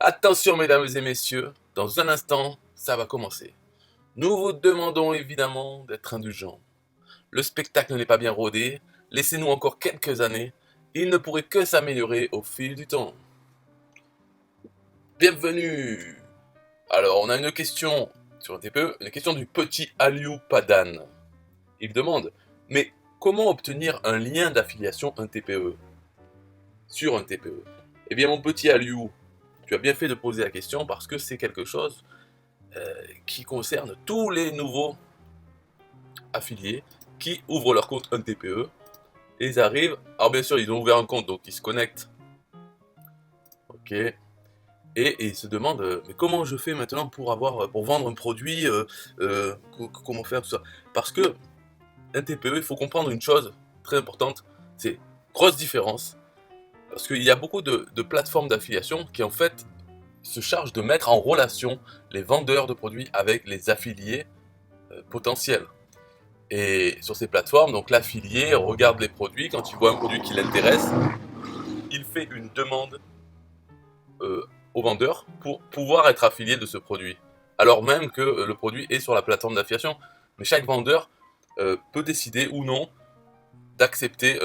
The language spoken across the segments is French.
Attention mesdames et messieurs, dans un instant, ça va commencer. Nous vous demandons évidemment d'être indulgents. Le spectacle n'est pas bien rodé, laissez-nous encore quelques années, il ne pourrait que s'améliorer au fil du temps. Bienvenue. Alors on a une question sur un TPE, une question du petit Aliou Padan. Il demande, mais comment obtenir un lien d'affiliation un TPE sur un TPE? Eh bien mon petit Aliou, tu as bien fait de poser la question parce que c'est quelque chose qui concerne tous les nouveaux affiliés qui ouvrent leur compte un TPE. Et ils arrivent, alors bien sûr ils ont ouvert un compte donc ils se connectent, ok, et ils se demandent mais comment je fais maintenant pour vendre un produit, comment faire tout ça. Parce que un TPE, il faut comprendre une chose très importante, c'est grosse différence, parce qu'il y a beaucoup de plateformes d'affiliation qui en fait se chargent de mettre en relation les vendeurs de produits avec les affiliés potentiels. Et sur ces plateformes, donc l'affilié regarde les produits, quand il voit un produit qui l'intéresse, il fait une demande au vendeur pour pouvoir être affilié de ce produit. Alors même que le produit est sur la plateforme d'affiliation. Mais chaque vendeur peut décider ou non d'accepter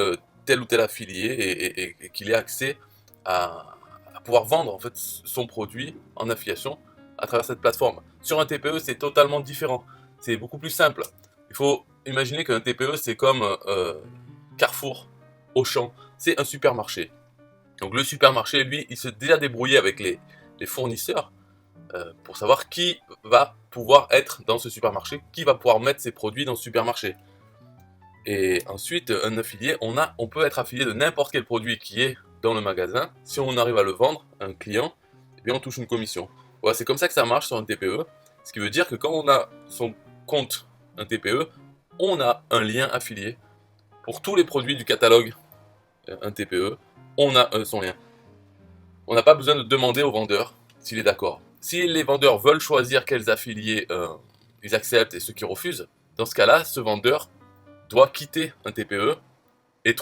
tel ou tel affilié et qu'il ait accès à pouvoir vendre en fait son produit en affiliation à travers cette plateforme. Sur un TPE, c'est totalement différent. C'est beaucoup plus simple. Il faut imaginer qu'un TPE, c'est comme Carrefour, Auchan, c'est un supermarché. Donc le supermarché, lui, il s'est déjà débrouillé avec les fournisseurs pour savoir qui va pouvoir être dans ce supermarché, qui va pouvoir mettre ses produits dans ce supermarché. Et ensuite, un affilié, on peut être affilié de n'importe quel produit qui est dans le magasin. Si on arrive à le vendre à un client, eh bien on touche une commission. Voilà, c'est comme ça que ça marche sur un TPE. Ce qui veut dire que quand on a son compte, un TPE, on a un lien affilié. Pour tous les produits du catalogue, un TPE, on a son lien. On n'a pas besoin de demander au vendeur s'il est d'accord. Si les vendeurs veulent choisir quels affiliés ils acceptent et ceux qui refusent, dans ce cas-là, ce vendeur doit quitter un TPE et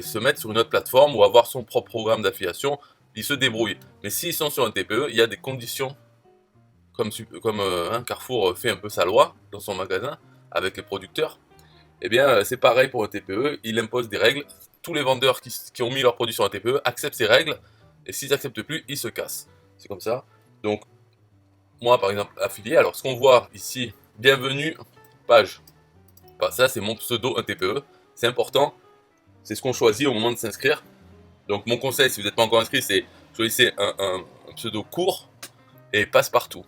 se mettre sur une autre plateforme ou avoir son propre programme d'affiliation. Il se débrouille. Mais s'ils sont sur un TPE, il y a des conditions, comme Carrefour fait un peu sa loi dans son magasin avec les producteurs. Eh bien, c'est pareil pour un TPE, il impose des règles. Tous les vendeurs qui ont mis leurs produits sur un TPE acceptent ces règles, et s'ils n'acceptent plus, ils se cassent. C'est comme ça. Donc, moi, par exemple, affilié, alors ce qu'on voit ici, bienvenue, page. Bah, ça, c'est mon pseudo, un TPE. C'est important, c'est ce qu'on choisit au moment de s'inscrire. Donc, mon conseil, si vous n'êtes pas encore inscrit, c'est choisissez un pseudo court et passe-partout.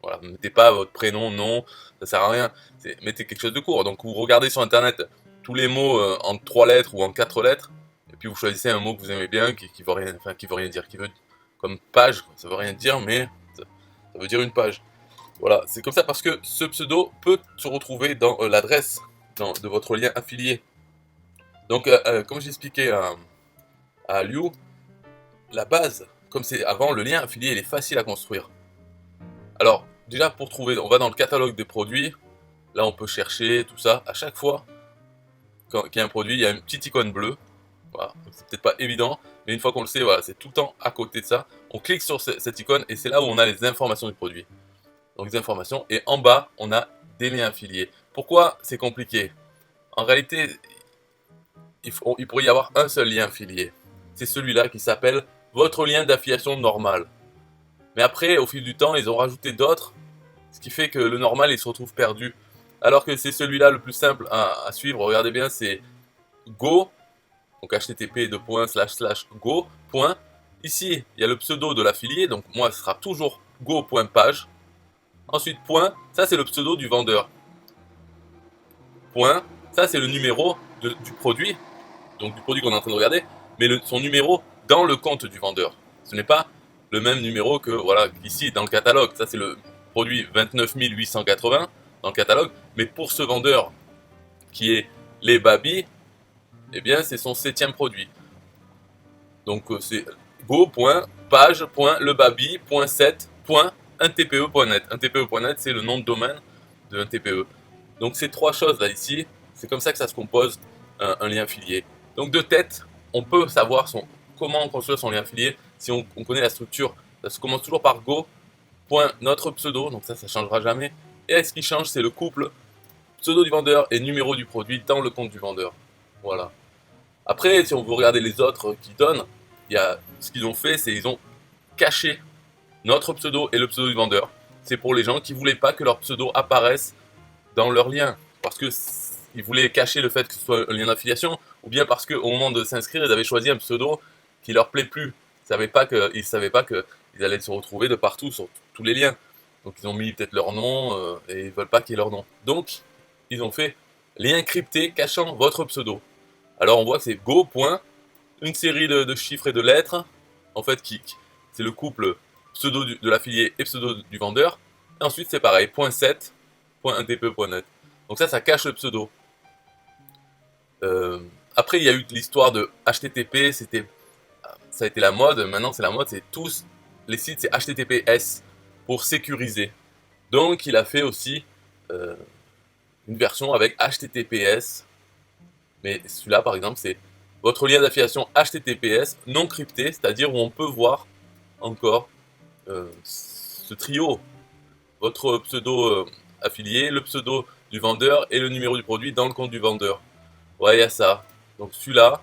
Voilà, ne mettez pas votre prénom, nom, ça sert à rien. Mettez quelque chose de court. Donc vous regardez sur internet tous les mots en 3 lettres ou en 4 lettres, et puis vous choisissez un mot que vous aimez bien, qui veut rien, enfin qui veut rien dire, qui veut comme page, ça veut rien dire, mais ça veut dire une page. Voilà, c'est comme ça parce que ce pseudo peut se retrouver dans l'adresse de votre lien affilié. Donc comme j'expliquais à Liu, la base, comme c'est avant, le lien affilié il est facile à construire. Alors, déjà pour trouver, on va dans le catalogue des produits, là on peut chercher tout ça, à chaque fois qu'il y a un produit, il y a une petite icône bleue, voilà, c'est peut-être pas évident, mais une fois qu'on le sait, voilà, c'est tout le temps à côté de ça, on clique sur cette icône et c'est là où on a les informations du produit. Donc les informations, et en bas, on a des liens affiliés. Pourquoi c'est compliqué? En réalité, il pourrait y avoir un seul lien affilié, c'est celui-là qui s'appelle votre lien d'affiliation normal. Mais après, au fil du temps, ils ont rajouté d'autres, ce qui fait que le normal, il se retrouve perdu. Alors que c'est celui-là le plus simple à suivre, regardez bien, c'est go, donc http://go. Ici, il y a le pseudo de l'affilié, donc moi, ce sera toujours go.page. Ensuite, point, ça c'est le pseudo du vendeur. Point, ça c'est le numéro du produit, donc du produit qu'on est en train de regarder, mais son numéro dans le compte du vendeur. Ce n'est pas le même numéro que voilà ici dans le catalogue. Ça c'est le produit 29 880 dans le catalogue, mais pour ce vendeur qui est les Baby, eh bien c'est son 7e produit. Donc c'est go.page.lebaby.7.1tpe.net. Un tpe.net c'est le nom de domaine de un TPE. Donc ces trois choses là ici, c'est comme ça que ça se compose un lien affilié. Donc de tête, on peut savoir comment construire son lien affilié si on connaît la structure Ça se commence toujours par go.notre pseudo, donc ça changera jamais. Et ce qui change, c'est le couple pseudo du vendeur et numéro du produit dans le compte du vendeur. Voilà. Après, si on veut regarder les autres qui donnent, ce qu'ils ont fait, c'est qu'ils ont caché notre pseudo et le pseudo du vendeur. C'est pour les gens qui voulaient pas que leur pseudo apparaisse dans leur lien. Parce que ils voulaient cacher le fait que ce soit un lien d'affiliation, ou bien parce qu'au moment de s'inscrire, ils avaient choisi un pseudo qui leur plaît plus. Ils savaient pas qu'ils allaient se retrouver de partout sur tous les liens. Donc ils ont mis peut-être leur nom et ils veulent pas qu'il y ait leur nom. Donc ils ont fait lien crypté cachant votre pseudo. Alors on voit que c'est go. Une série de chiffres et de lettres, en fait c'est le couple pseudo de l'affilié et pseudo du vendeur. Et ensuite c'est pareil, .7, .ntpe.net. Donc ça cache le pseudo. Après il y a eu l'histoire de HTTP, ça a été la mode, maintenant c'est la mode, c'est tous les sites c'est HTTPS pour sécuriser. Donc il a fait aussi une version avec HTTPS, mais celui-là par exemple c'est votre lien d'affiliation HTTPS non crypté, c'est-à-dire où on peut voir encore ce trio, votre pseudo affilié, le pseudo du vendeur et le numéro du produit dans le compte du vendeur. Ouais, il y a ça. Donc celui-là,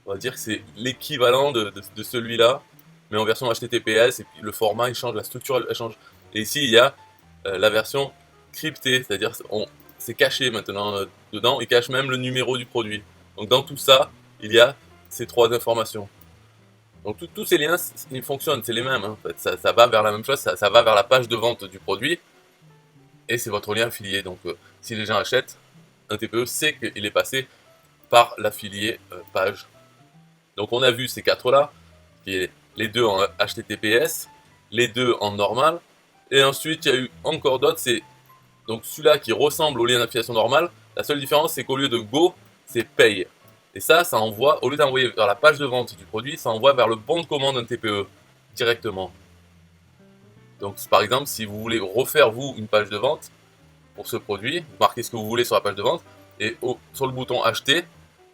on va dire que c'est l'équivalent de celui-là, mais en version HTTPS, et puis le format il change, la structure elle change. Et ici il y a la version cryptée, c'est-à-dire c'est caché maintenant dedans, il cache même le numéro du produit. Donc dans tout ça, il y a ces trois informations. Donc tous ces liens, ils fonctionnent, c'est les mêmes. Hein, en fait. Ça va vers la même chose, ça va vers la page de vente du produit, et c'est votre lien affilié. Donc si les gens achètent, un TPE sait qu'il est passé par l'affilié page. Donc on a vu ces quatre-là, qui est les deux en HTTPS, les deux en normal, et ensuite il y a eu encore d'autres, c'est donc celui-là qui ressemble au lien d'affiliation normal, la seule différence c'est qu'au lieu de Go, c'est Pay. Et ça envoie, au lieu d'envoyer vers la page de vente du produit, ça envoie vers le bon de commande d'un TPE, directement. Donc par exemple, si vous voulez refaire vous une page de vente pour ce produit, vous marquez ce que vous voulez sur la page de vente, et sur le bouton acheter,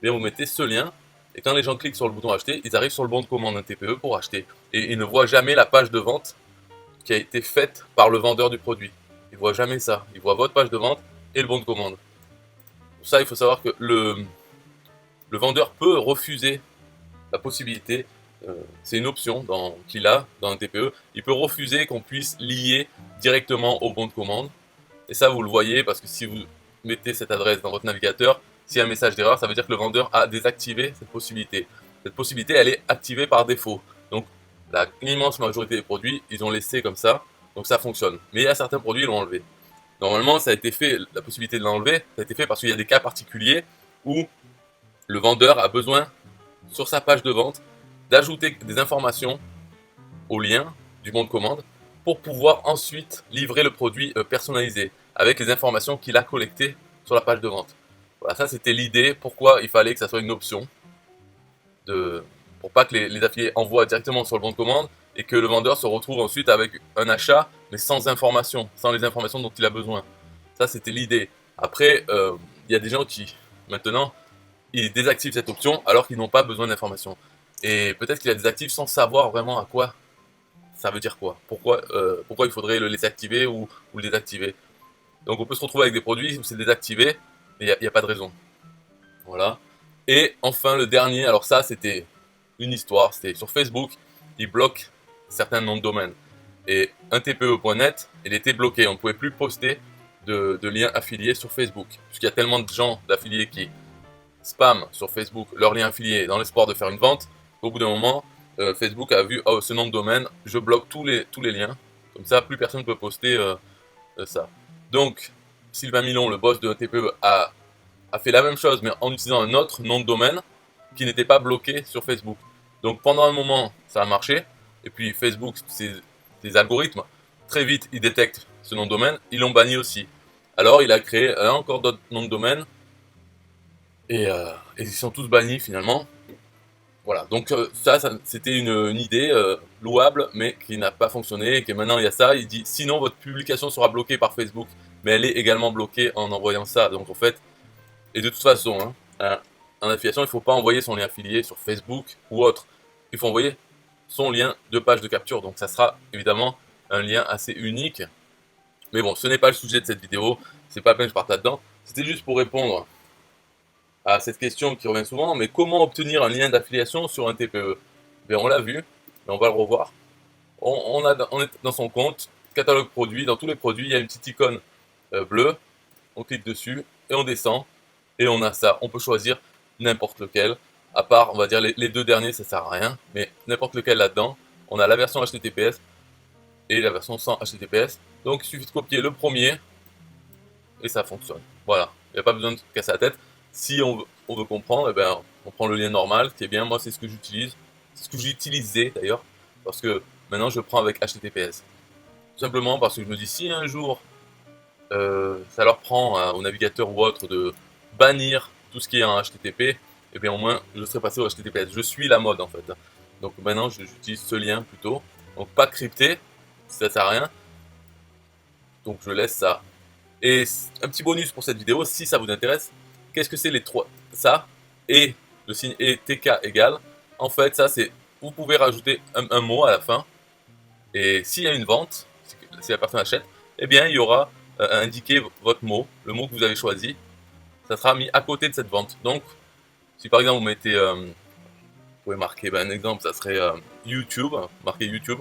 bien vous mettez ce lien, et quand les gens cliquent sur le bouton acheter, ils arrivent sur le bon de commande d'un TPE pour acheter. Et ils ne voient jamais la page de vente qui a été faite par le vendeur du produit. Ils ne voient jamais ça. Ils voient votre page de vente et le bon de commande. Pour ça, il faut savoir que le vendeur peut refuser la possibilité, c'est une option qu'il a dans un TPE, il peut refuser qu'on puisse lier directement au bon de commande. Et ça, vous le voyez parce que si vous mettez cette adresse dans votre navigateur, s'il y a un message d'erreur, ça veut dire que le vendeur a désactivé cette possibilité. Cette possibilité, elle est activée par défaut. Donc, l'immense majorité des produits, ils ont laissé comme ça, donc ça fonctionne. Mais il y a certains produits, ils l'ont enlevé. Normalement, ça a été fait, la possibilité de l'enlever, ça a été fait parce qu'il y a des cas particuliers où le vendeur a besoin, sur sa page de vente, d'ajouter des informations au lien du bon de commande pour pouvoir ensuite livrer le produit personnalisé avec les informations qu'il a collectées sur la page de vente. Voilà, ça c'était l'idée, pourquoi il fallait que ça soit une option, pour pas que les affiliés envoient directement sur le bon de commande et que le vendeur se retrouve ensuite avec un achat, mais sans information, sans les informations dont il a besoin. Ça c'était l'idée. Après, il y a des gens qui, maintenant, ils désactivent cette option alors qu'ils n'ont pas besoin d'informations. Et peut-être qu'il la désactive sans savoir vraiment à quoi ça veut dire quoi. Pourquoi il faudrait le laisser activer ou le désactiver. Donc on peut se retrouver avec des produits où c'est désactivé, mais il n'y a pas de raison. Voilà. Et enfin le dernier, alors ça c'était une histoire, c'était sur Facebook, ils bloquent certains noms de domaine. Et un TPE.net, il était bloqué, on ne pouvait plus poster de liens affiliés sur Facebook. Puisqu'il y a tellement de gens d'affiliés qui spam sur Facebook leurs liens affiliés dans l'espoir de faire une vente, au bout d'un moment, Facebook a vu ce nom de domaine, je bloque tous les liens, comme ça plus personne ne peut poster ça. Donc Sylvain Milon, le boss de TPE, a fait la même chose mais en utilisant un autre nom de domaine qui n'était pas bloqué sur Facebook. Donc pendant un moment ça a marché, et puis Facebook, ses algorithmes, très vite ils détectent ce nom de domaine, ils l'ont banni aussi. Alors il a créé encore d'autres noms de domaine, et ils sont tous bannis finalement. Voilà, donc ça c'était une idée louable, mais qui n'a pas fonctionné, et que maintenant il y a ça, il dit sinon votre publication sera bloquée par Facebook, mais elle est également bloquée en envoyant ça. Donc en fait, et de toute façon, en affiliation, il ne faut pas envoyer son lien affilié sur Facebook ou autre. Il faut envoyer son lien de page de capture. Donc ça sera évidemment un lien assez unique. Mais bon, ce n'est pas le sujet de cette vidéo, c'est pas la peine que je parte là-dedans. C'était juste pour répondre à cette question qui revient souvent, mais comment obtenir un lien d'affiliation sur un TPE? Bien, on l'a vu, mais on va le revoir. On est dans son compte, catalogue produit, dans tous les produits, il y a une petite icône bleue, on clique dessus, et on descend, et on a ça. On peut choisir n'importe lequel, à part, on va dire, les deux derniers, ça sert à rien, mais n'importe lequel là-dedans. On a la version HTTPS et la version sans HTTPS. Donc il suffit de copier le premier et ça fonctionne. Voilà, il n'y a pas besoin de casser la tête. Si on veut comprendre, eh ben, on prend le lien normal, qui est bien. Moi, c'est ce que j'utilise. C'est ce que j'utilisais d'ailleurs, parce que maintenant je prends avec HTTPS. Tout simplement parce que je me dis, si un jour ça leur prend au navigateur ou autre de bannir tout ce qui est en HTTP, eh bien au moins je serai passé au HTTPS. Je suis la mode en fait. Donc maintenant j'utilise ce lien plutôt. Donc pas crypté, ça sert à rien. Donc je laisse ça. Et un petit bonus pour cette vidéo, si ça vous intéresse, qu'est-ce que c'est les trois? Ça et le signe et TK égale. En fait, ça c'est, vous pouvez rajouter un mot à la fin. Et s'il y a une vente, si la personne achète, eh bien il y aura indiqué votre mot, le mot que vous avez choisi. Ça sera mis à côté de cette vente. Donc, si par exemple vous mettez, vous pouvez marquer, un exemple, ça serait YouTube, marquez YouTube,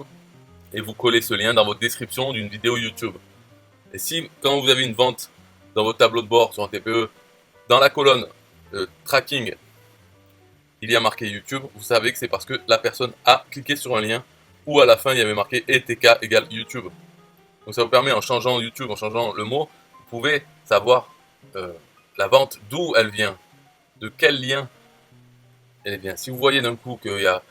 et vous collez ce lien dans votre description d'une vidéo YouTube. Et si, quand vous avez une vente dans votre tableau de bord sur un TPE, dans la colonne tracking, il y a marqué YouTube, vous savez que c'est parce que la personne a cliqué sur un lien où à la fin il y avait marqué ETK égale YouTube. Donc ça vous permet, en changeant YouTube, en changeant le mot, vous pouvez savoir la vente, d'où elle vient, de quel lien elle vient. Si vous voyez d'un coup qu'il y a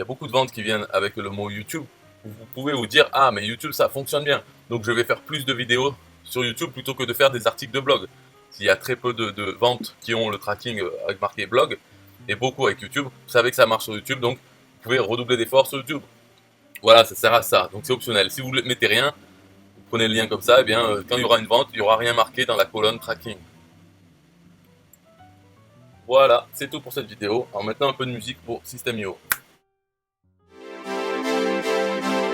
beaucoup de ventes qui viennent avec le mot YouTube, vous pouvez vous dire, ah mais YouTube ça fonctionne bien, donc je vais faire plus de vidéos sur YouTube plutôt que de faire des articles de blog. S'il y a très peu de ventes qui ont le tracking avec marqué blog, et beaucoup avec YouTube, vous savez que ça marche sur YouTube, donc vous pouvez redoubler d'efforts sur YouTube. Voilà, ça sert à ça, donc c'est optionnel. Si vous ne mettez rien, vous prenez le lien comme ça, et bien quand il y aura une vente, il n'y aura rien marqué dans la colonne tracking. Voilà, c'est tout pour cette vidéo. Alors maintenant un peu de musique pour System.io.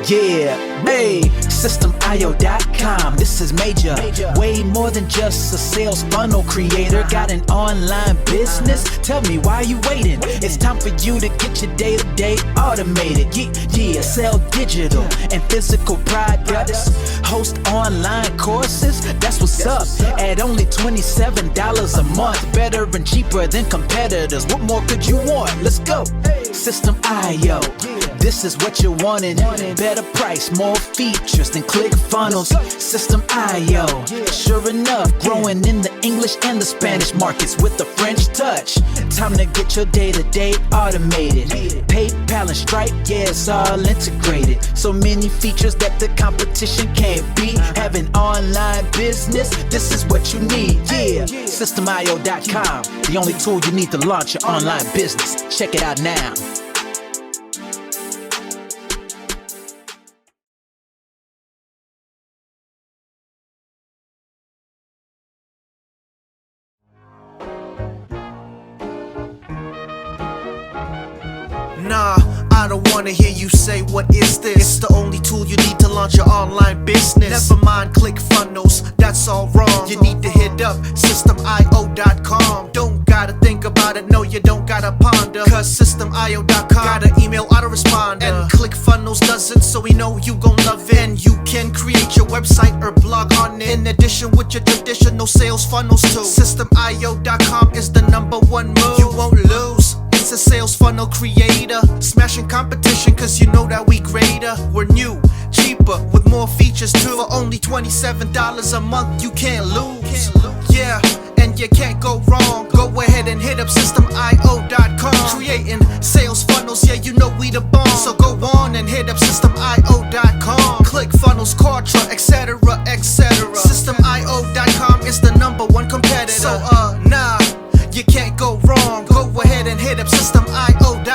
Yeah, hey, System.io.com, this is major. Way more than just a sales funnel creator. Got an online business? Tell me, why are you waiting? It's time for you to get your day-to-day automated. Yeah, sell digital and physical products. Host online courses, that's what's up. At only $27 a month. Better and cheaper than competitors. What more could you want? Let's go. System.io, this is what you're wanting. Better price, more features than ClickFunnels. System.io, sure enough, growing in the English and the Spanish markets with the French touch. Time to get your day-to-day automated. PayPal and Stripe, yeah, it's all integrated. So many features that the competition can't beat. Have an online business, this is what you need. Yeah, System.io.com, the only tool you need to launch your online business. Check it out now. Nah, I don't wanna hear you say what is this. It's the only tool you need to launch your online business. Never mind ClickFunnels, that's all wrong. You need to hit up System.io.com. Don't gotta think about it, no you don't gotta ponder. Cause System.io.com got an email autoresponder. And ClickFunnels doesn't, so we know you gon' love it. And you can create your website or blog on it. In addition with your traditional sales funnels too. System.io.com is the #1 move. You won't lose. It's a sales funnel creator, smashing competition cause you know that we greater. We're new, cheaper, with more features too. For only $27 a month, you can't lose. Yeah, and you can't go wrong. Go ahead and hit up System.io.com. Creating sales funnels, yeah, you know we the bomb. So go on and hit up System.io.com. ClickFunnels, Quadra, etc, etc. System.io.com is the #1 competitor. So nah, you can't go wrong. Go ahead and hit up System.io.com.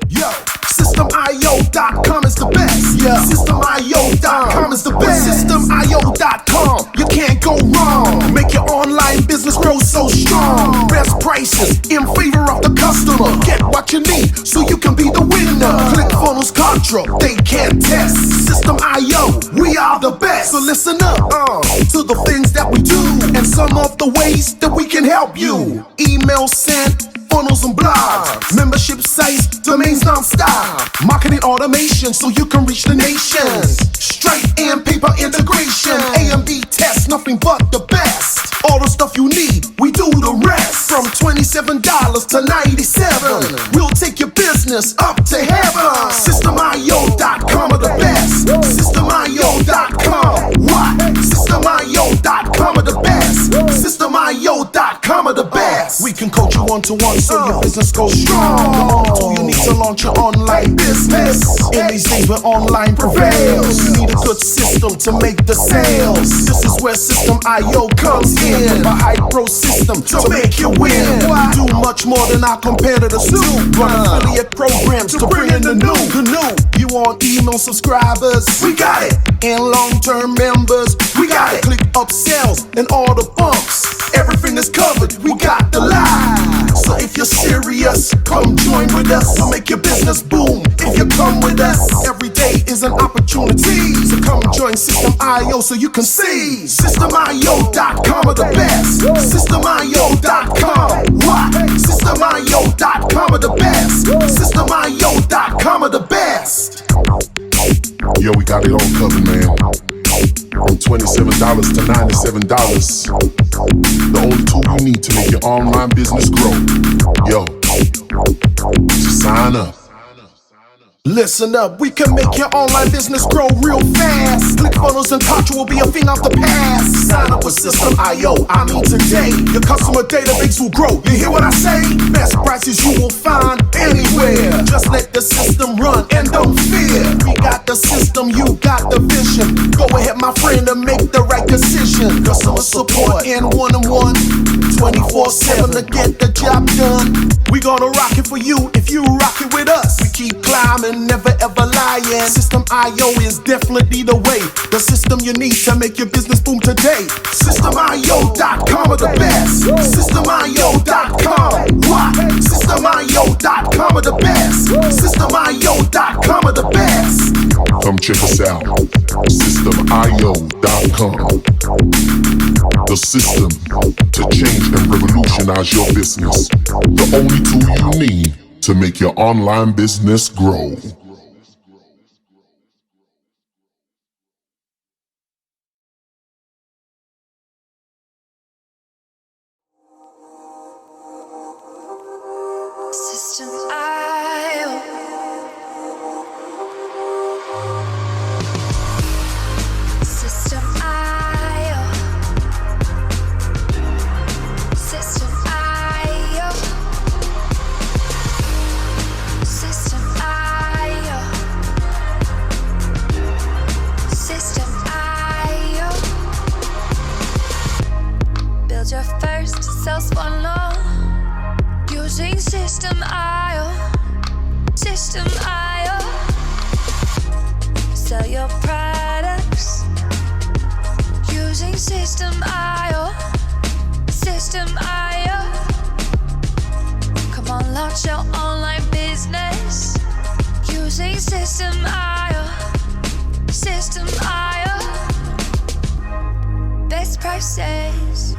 Yo, System.io.com is the best. Yeah, System.io.com System.io.com is the best. System.io.com, you can't go wrong. Make your online business grow so strong. Best prices in favor of the customer. Get what you need so you can be the winner. ClickFunnels Contra, they can't test. System.io, we are the best. So listen up to the things that we do and some of the ways that we can help you. Email sent, funnels and blogs, membership sites, domains non-stop, marketing automation so you can reach the nations. Stripe and paper integration, A and B tests, nothing but the best. All the stuff you need, we do the rest. From $27 to $97, we'll take your business up to heaven. System.io.com are the best. System.io.com, what? System.io.com are the best. System.io.com are the best. We can coach you one-to-one so your business goes strong. The only tool you need to launch your online business. In these days where online prevails, you need a good system to make the sales. This is where System.io comes in. A high-pro system to make you win. We do much more than our competitors do. Run affiliate programs to bring in the new. You want email subscribers? We got it. And long-term members? We got it. Click upsells and all the bumps. Everything is covered. We got the lie. So if you're serious, come join with us. We'll make your business boom. If you come with us, every day is an opportunity. So come join System.io so you can see. System.io.com are the best. System.io.com, what? System.io.com are the best. System.io.com are the best. Yo, we got it all covered, man. From $27 to $97. The only tool you need to make your online business grow. Yo, just sign up. Listen up, we can make your online business grow real fast. ClickFunnels and Contra will be a thing of the past. Sign up with System.io, I mean today. Your customer database will grow, you hear what I say? Best prices you will find anywhere. Just let the system run and don't fear. We got the system, you got the vision. Go ahead my friend and make the right decision. Customer support and one-on-one, 24/7 to get the job done. We gonna rock it for you if you rock it with us. We keep climbing, never ever lying. System.io is definitely the way. The system you need to make your business boom today. System.io.com are the best. System.io.com, what? System.io.com are the best. System.io.com are the best. Come check us out. System.io.com. The system to change and revolutionize your business. The only tool you need to make your online business grow. System.io. System.io. System.io. System.io. System.io. Build your first sales funnel using System.io. System.io. Sell your products using System.io. System.io. Come on, launch your online business using System.io. System.io. Best prices,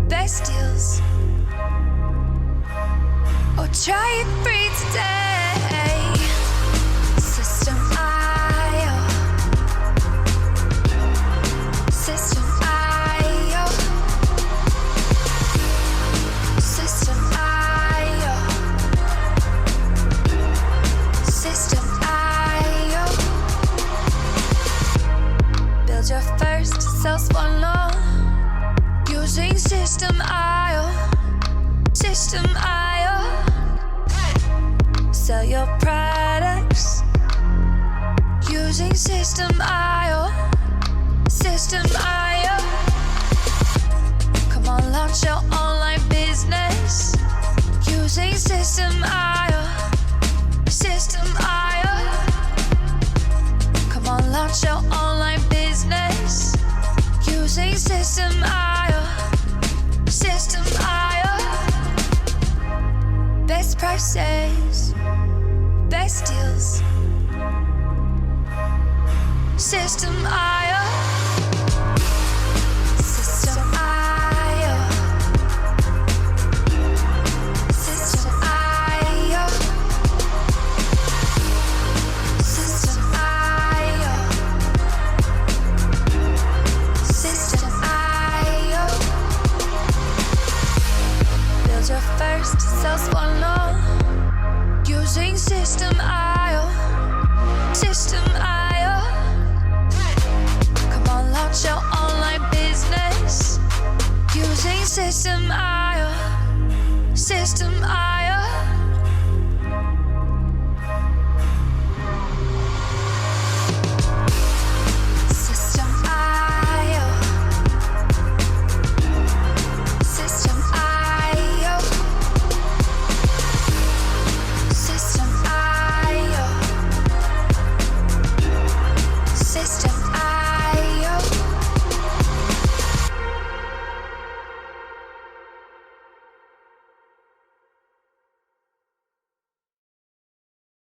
best deals. Or try it free today. System.io. System.io. System.io. System.io. Build your first sales funnel using System.io. System.io. Sell your products using System.io. System.io. Come on, launch your online business using System.io. System.io. Come on, launch your online prices, best deals. System I